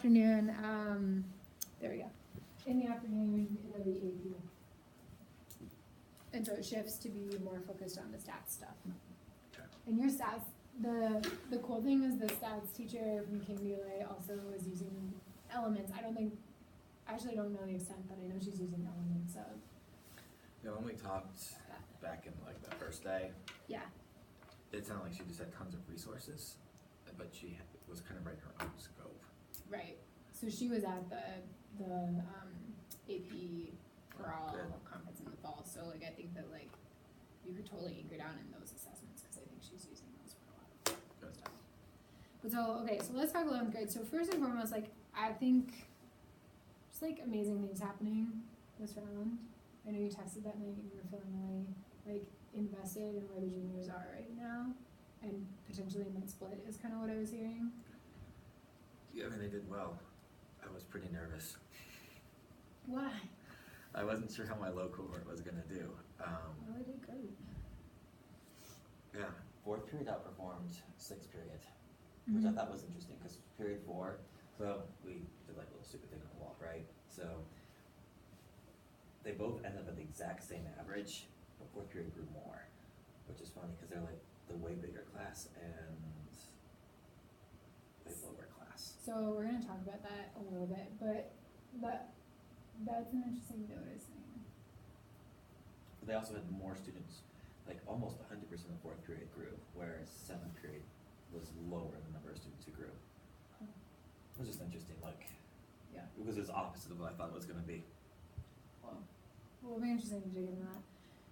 afternoon, there we go. In the afternoon, we do the AP. And so it shifts to be more focused on the stats stuff. Okay. And your stats, the cool thing is the stats teacher from King Relay also is using elements. I actually don't know the extent, but I know she's using elements of. Yeah, when we talked back in like the first day, Yeah. it sounded like she just had tons of resources, but she was kind of writing her own scope. Right. So she was at the AP for all Good. conference in the fall. So like I think that like you could totally anchor down in those assessments because I think she's using those for a lot of stuff. But so okay, so let's talk 11th grade. So first and foremost, like I think just like amazing things happening this round. I know you texted that night and you were feeling really like invested in where the juniors are right now, and potentially mid split is kind of what I was hearing. Yeah, I mean, they did well. I was pretty nervous. Why? I wasn't sure how my low cohort was going to do. Well, they did great. Yeah. Fourth period outperformed sixth period, which I thought was interesting because period 4, so we did like a little stupid thing on the wall, right? So they both ended up at the exact same average, but fourth period grew more, which is funny because they're like the way bigger class and way lower class. So we're gonna talk about that a little bit, but that's an interesting noticing. But they also had more students, like almost 100% of fourth period grew, whereas seventh period was lower in the number of students who grew. It was just interesting, like, Yeah. because it's opposite of what I thought it was going to be. Well, it'll be interesting to dig into that.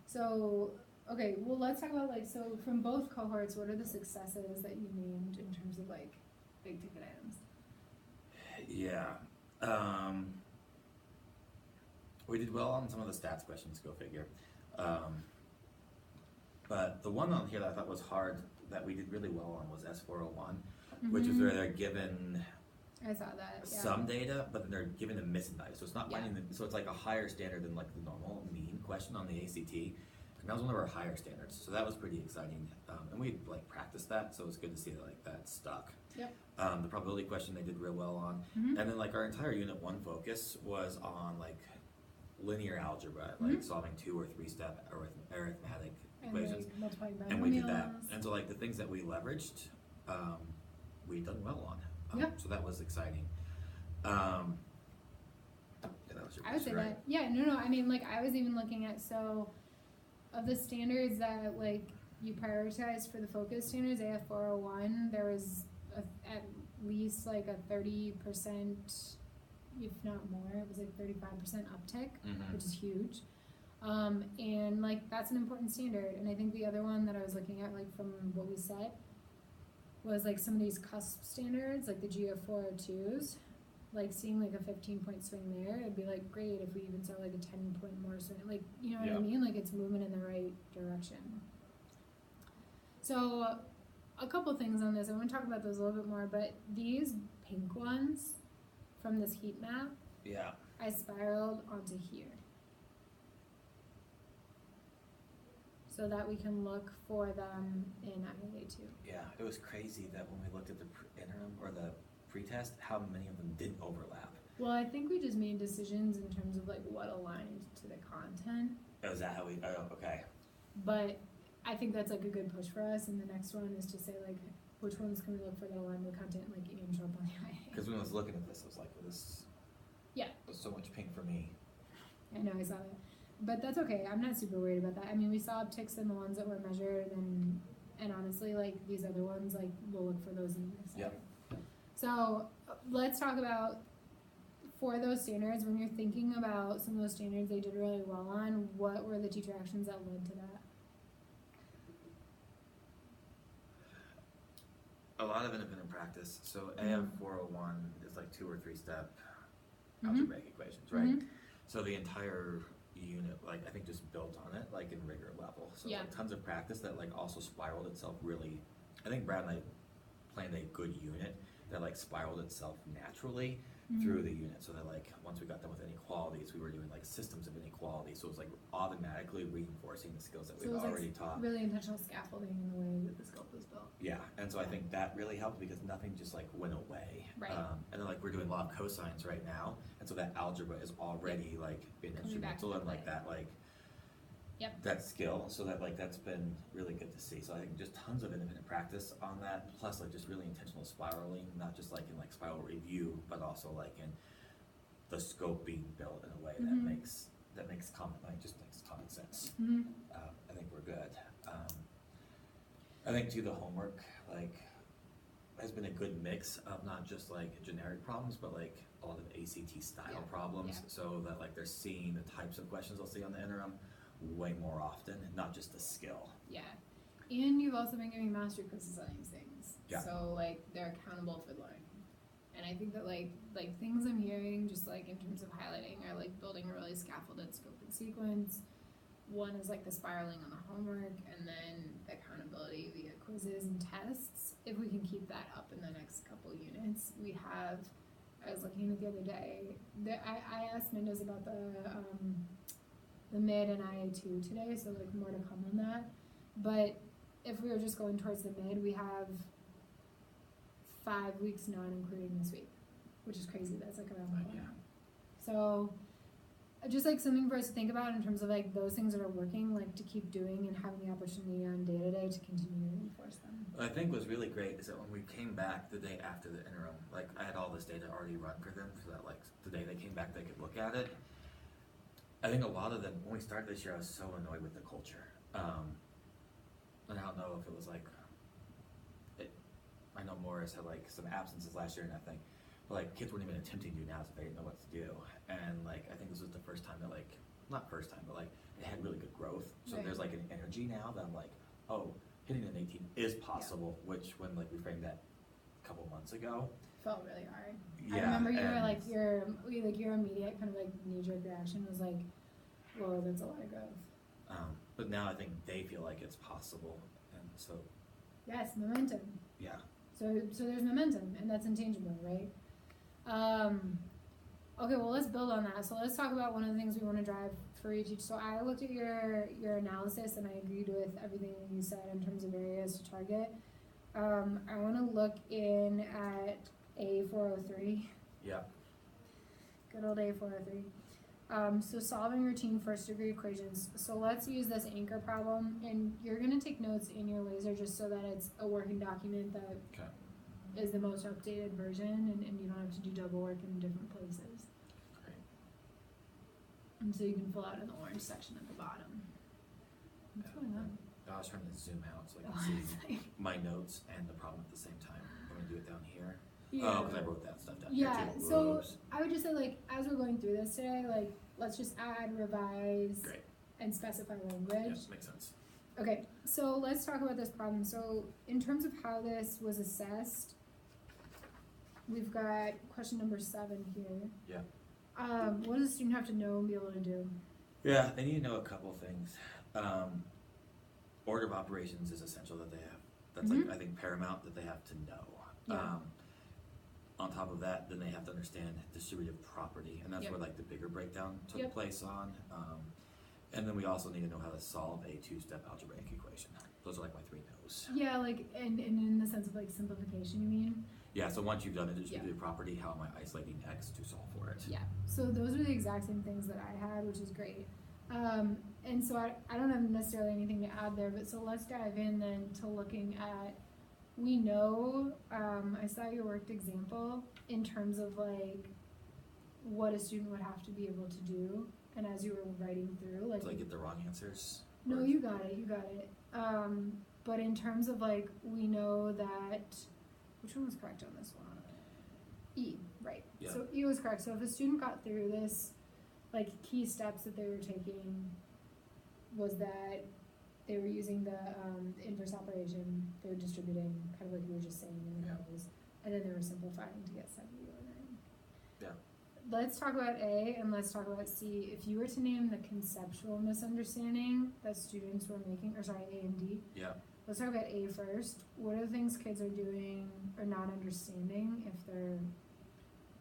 So, okay, well, let's talk about like, so from both cohorts, what are the successes that you named in terms of like big ticket items? Yeah. We did well on some of the stats questions, go figure. But the one on here that I thought was hard that we did really well on was S401, which is where they're given I saw that. Yeah. some data, but then they're given the missing data. So it's not Yeah. finding the, so it's like a higher standard than like the normal mean question on the ACT. And that was one of our higher standards. So that was pretty exciting. And we like practiced that, so it was good to see that like that stuck. Yep. The probability question they did real well on. And then like our entire unit 1 focus was on like linear algebra, like solving 2 or 3 step arithmetic And equations. like multiplying binomials. And we did that. And so like the things that we leveraged, we done well on. Yep. So that was exciting. Yeah, that was your I would say question, right? that. Yeah, no. I mean, like, I was even looking at, so, of the standards that, like, you prioritized for the focus standards, AF 401, there was at least, like, a 30%, if not more, it was like 35% uptick, which is huge. And, like, that's an important standard. And I think the other one that I was looking at, like, from what we set, was, like, some of these cusp standards, like the GF 402s. Like seeing like a 15-point swing there, it'd be like great if we even saw like a 10-point more swing. Like, you know what I mean? Like it's moving in the right direction. So, a couple things on this. I want to talk about those a little bit more, but these pink ones from this heat map, Yeah. I spiraled onto here. So that we can look for them in IAA too. Yeah, it was crazy that when we looked at the interim or the pretest, how many of them didn't overlap. Well, I think we just made decisions in terms of like what aligned to the content. Oh, is that how we, oh, okay. But I think that's like a good push for us, and the next one is to say like, which ones can we look for that align with content, like even show up on the IA. Because when I was looking at this, I was like, well, this was so much pink for me. I know, I saw that. But that's okay, I'm not super worried about that. I mean, we saw upticks in the ones that were measured, and honestly, like, these other ones, like, we'll look for those in the next year. So, let's talk about, for those standards, when you're thinking about some of those standards they did really well on, what were the teacher actions that led to that? A lot of it have been in practice. So AF 401 is like 2 or 3 step algebraic equations, right? So the entire unit, like, I think just built on it, like in rigor level. So like tons of practice that like also spiraled itself really. I think Brad and I planned a good unit that like spiraled itself naturally through the unit, so that like, once we got done with inequalities, we were doing like systems of inequality, so it was like automatically reinforcing the skills that So we've it was already like taught. really intentional scaffolding in the way that the scope was built. Yeah, and so I think that really helped because nothing just like went away. Right. And then like we're doing a lot of cosines right now, and so that algebra is already like been Coming back instrumental into in like play. that like Yep. that skill. So that like that's been really good to see. So I think just tons of independent practice on that, plus like just really intentional spiraling, not just like in like spiral review, but also like in the scope being built in a way Mhm. that makes common sense. Mhm. I think we're good. I think too the homework like has been a good mix of not just like generic problems, but like a lot of ACT style Yeah. problems, Yeah. so that like they're seeing the types of questions they'll see on the interim way more often, not just the skill. Yeah. And you've also been giving mastery quizzes on these things. Yeah. So like they're accountable for learning. And I think that like things I'm hearing just like in terms of highlighting are like building a really scaffolded scope and sequence. One is like the spiraling on the homework, and then accountability via quizzes and tests. If we can keep that up in the next couple units, we have. I was looking at the other day. I asked Mendes about the mid and IA2 today, so like more to come on that. But if we were just going towards the mid, we have 5 weeks not including this week, which is crazy. That's like around the corner. Yeah. So just like something for us to think about in terms of like those things that are working, like to keep doing and having the opportunity on day to day to continue to reinforce them. What I think was really great is that when we came back the day after the interim, like I had all this data already run for them, so that like the day they came back they could look at it. I think a lot of them, when we started this year, I was so annoyed with the culture. And I don't know if it was like, I know Morris had like some absences last year and everything, but like kids weren't even attempting to do analysis, they didn't know what to do. And like, I think this was the first time that like, not first time, but like, it had really good growth. So Right. there's like an energy now that I'm like, oh, hitting an 18 is possible, which when like we framed that a couple months ago. Felt really hard. Yeah, I remember you were and- like your immediate kind of like knee jerk reaction was like, whoa, that's a lot of growth. But now I think they feel like it's possible, and so, Yes, momentum. yeah. So there's momentum, and that's intangible, right? Okay, well let's build on that. So let's talk about one of the things we want to drive for each. So I looked at your analysis, and I agreed with everything that you said in terms of areas to target. I want to look in at A403. Yeah. Good old A403. So solving routine first degree equations. So let's use this anchor problem, and you're gonna take notes in your laser just so that it's a working document that Okay. is the most updated version, and you don't have to do double work in different places. Great. And so you can fill out in the orange section at the bottom. What's going on? I was trying to zoom out so I Oh, can it's see like- my notes and the problem at the same time. I'm gonna do it down here. Yeah. Oh, because I wrote that stuff down here Yeah, too. so Whoops. I would just say, like, as we're going through this today, like, let's just add, revise, Great. and specify Yeah, language. makes sense. Okay, so let's talk about this problem. So in terms of how this was assessed, we've got question number 7 here. Yeah. What does a student have to know and be able to do? Yeah, they need to know a couple things. Order of operations is essential that they have. That's like, I think, paramount that they have to know. Yeah. On top of that, then they have to understand distributive property, and that's Yep. where like the bigger breakdown took Yep. place on. And then we also need to know how to solve a 2-step algebraic equation. Those are like my 3 no's. Yeah, like, and in the sense of like simplification, you mean? Yeah, so once you've done a distributive property, how am I isolating x to solve for it? Yeah. So those are the exact same things that I had, which is great. And so I don't have necessarily anything to add there, but so let's dive in then to looking at, we know, I saw your worked example in terms of like what a student would have to be able to do, and as you were writing through, like, Did I get the wrong answers? no, Or- you got it. But in terms of like, we know that, which one was correct on this one? E, right. Yeah. So E was correct. So if a student got through this, like key steps that they were taking was that they were using the inverse operation, they were distributing, kind of like you were just saying in the Yeah. rows, and then they were simplifying to get 70 over 9. Yeah. Let's talk about A and let's talk about C. If you were to name the conceptual misunderstanding that students were making, or sorry, A and D, Yeah. let's talk about A first. What are the things kids are doing or not understanding if they're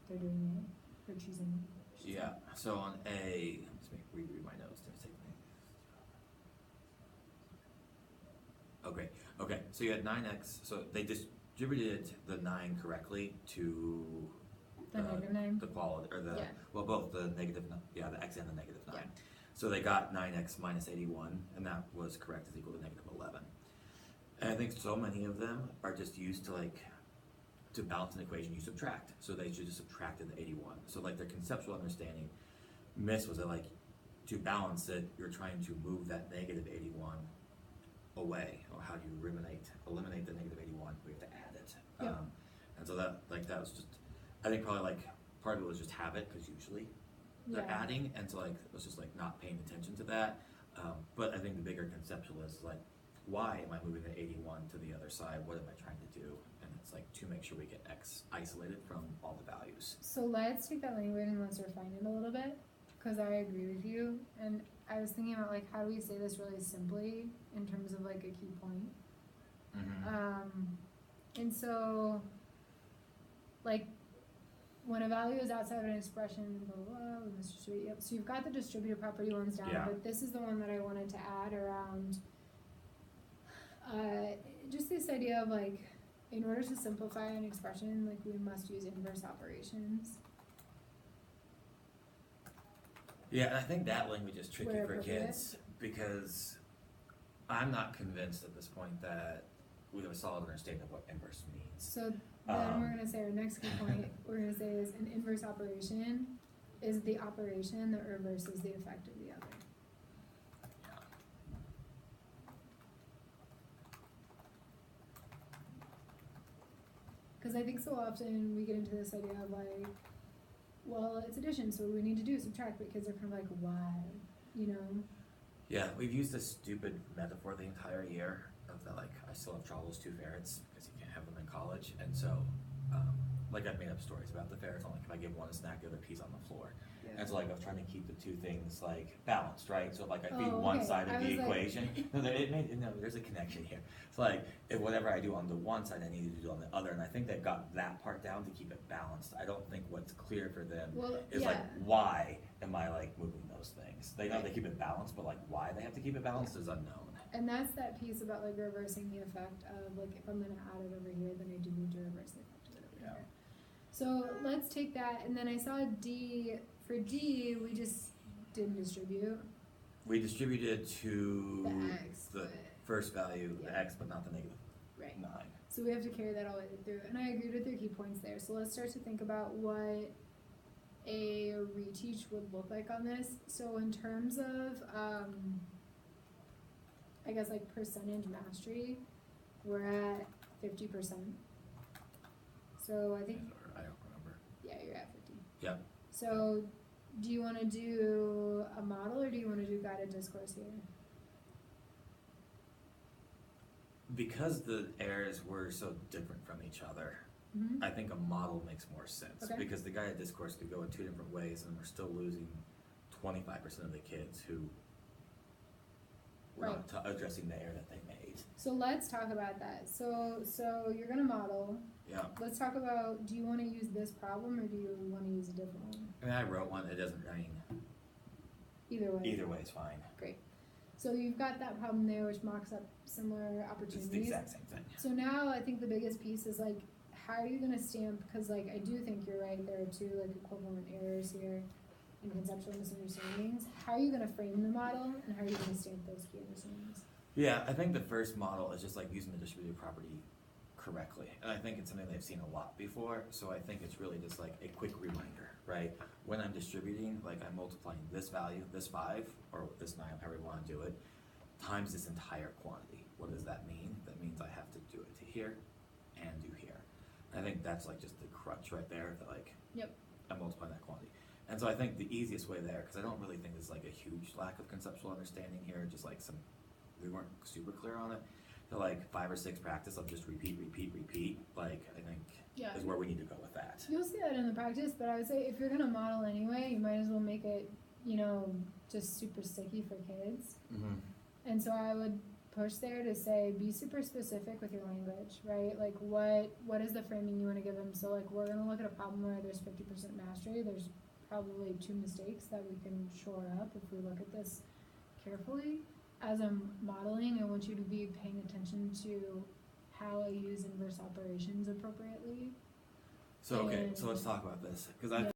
they're doing it, or choosing it. Yeah, so on A, let me reread my notes. Did I take my- Okay, so you had 9x, so they distributed the 9 correctly to The negative 9? the quality, or the, Yeah. well, both the negative, yeah, the x and the negative 9. Yeah. So they got 9x minus 81, and that was correct, is equal to negative 11. And I think so many of them are just used to like, to balance an equation, you subtract. So they should just subtracted the 81. So like their conceptual understanding miss was that like, to balance it, you're trying to move that negative 81 away. Or how do you eliminate the negative 81? We have to add it. Yeah. And so that was just, I think probably like, part of it was just habit, because usually they're Yeah. adding, and so like, it was just like not paying attention to that. But I think the bigger conceptual is like, why am I moving the 81 to the other side? What am I trying to do? And it's like to make sure we get x isolated from all the values. So let's take that language and let's refine it a little bit, because I agree with you. And I was thinking about like, how do we say this really simply in terms of like a key point? And so, like, when a value is outside of an expression, blah, blah, blah, we must distribute. Yep. So you've got the distributive property ones down, Yeah. but this is the one that I wanted to add around just this idea of like, in order to simplify an expression, like we must use inverse operations. Yeah, and I think that language is tricky Where for appropriate. kids, because I'm not convinced at this point that we have a solid understanding of what inverse means. So then we're gonna say our next key point, we're gonna say is an inverse operation is the operation that reverses the effect of the other. Yeah. Because I think so often we get into this idea of like, well, it's addition, so what we need to do is subtract, but kids are kind of like, why? You know? Yeah, we've used this stupid metaphor the entire year of that, like, I still have Charles' 2 ferrets because you can't have them in college, and so, like, I've made up stories about the ferrets, on like, if I give one a snack, the other pee's on the floor. And so, like, I was trying to keep the two things, like, balanced, right? So, like, I feed Oh, one okay. side of I the was like- equation. No, there's a connection here. It's like, if whatever I do on the one side, I need to do on the other, and I think they've got that part down to keep it balanced. I don't think what's clear for them Well, is yeah. like, why am I like moving those things? They know Right. they keep it balanced, but like why they have to keep it balanced is unknown. And that's that piece about like reversing the effect of like, if I'm gonna add it over here, then I do need to reverse the effect of it over Yeah. here. So let's take that, and then I saw D, for D, we just didn't distribute We distributed to the X, the but, first value, the Yeah. x, but not the negative right. 9. So we have to carry that all the way through, and I agreed with your key points there. So let's start to think about what a reteach would look like on this. So in terms of, I guess like percentage mastery, we're at 50%. So I think, I don't remember. yeah, you're at 50. Yep. So do you wanna do a model or do you wanna do guided discourse here? Because the errors were so different from each other, Mm-hmm. I think a model makes more sense. Okay. Because the guided discourse could go in 2 different ways, and we're still losing 25% of the kids who were not addressing the error that they made. So let's talk about that. So you're gonna model. Yeah. Let's talk about, do you wanna use this problem or do you wanna use a different one? I mean, I wrote one. It doesn't. I mean, Either way. either way is fine. So you've got that problem there which mocks up similar It's opportunities. the exact same thing. So now I think the biggest piece is like, how are you gonna stamp, cause like I do think you're right, there are 2 like equivalent errors here and conceptual misunderstandings. How are you gonna frame the model and how are you gonna stamp those key understandings? Yeah, I think the first model is just like using the distributive property correctly. And I think it's something they've seen a lot before, so I think it's really just like a quick reminder, right? When I'm distributing, like I'm multiplying this value, this 5, or this 9, however you wanna do it, times this entire quantity. What does that mean? That means I have to do it to here and do here. I think that's like just the crutch right there, that like, Yep. I'm multiplying that quantity. And so I think the easiest way there, because I don't really think there's like a huge lack of conceptual understanding here, just like we weren't super clear on it. So like 5 or 6 practice of just repeat, like I think Yeah. is where we need to go with that. You'll see that in the practice, but I would say if you're gonna model anyway, you might as well make it, just super sticky for kids. Mm-hmm. And so I would push there to say, be super specific with your language, right? Like, what is the framing you want to give them? So, like, we're going to look at a problem where there's 50% mastery. There's probably 2 mistakes that we can shore up if we look at this carefully. As I'm modeling, I want you to be paying attention to how I use inverse operations appropriately. So, okay, And- so let's talk about this, because I've